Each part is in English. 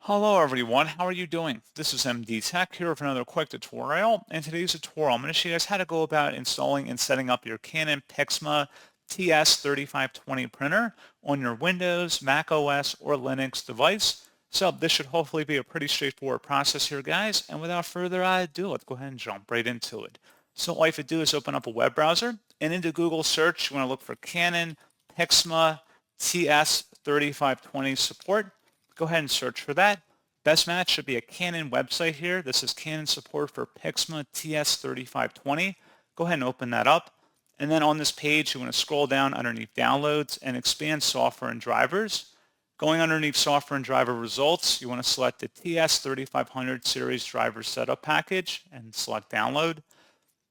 Hello everyone, how are you doing? This is MD Tech here with another quick tutorial. In today's tutorial, I'm going to show you guys how to go about installing and setting up your Canon PIXMA TS3520 printer on your Windows, Mac OS, or Linux device. So this should hopefully be a pretty straightforward process here, guys. And without further ado, let's go ahead and jump right into it. So all you have to do is open up a web browser, and into Google search, you want to look for Canon PIXMA TS3520 support. Go ahead and search for that. Best match should be a Canon website here. This is Canon support for PIXMA TS3520. Go ahead and open that up. And then on this page, you want to scroll down underneath downloads and expand software and drivers. Going underneath software and driver results, you want to select the TS3500 series driver setup package and select download.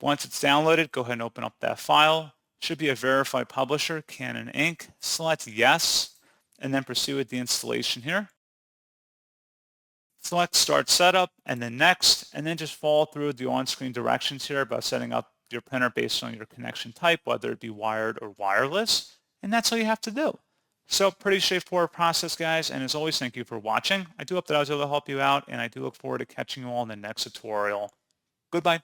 Once it's downloaded, go ahead and open up that file. Should be a verified publisher, Canon Inc. Select yes, and then proceed with the installation here. Select Start Setup and then Next, and then just follow through the on-screen directions here about setting up your printer based on your connection type, whether it be wired or wireless, and that's all you have to do. So pretty straightforward process, guys, and as always, thank you for watching. I do hope that I was able to help you out, and I do look forward to catching you all in the next tutorial. Goodbye.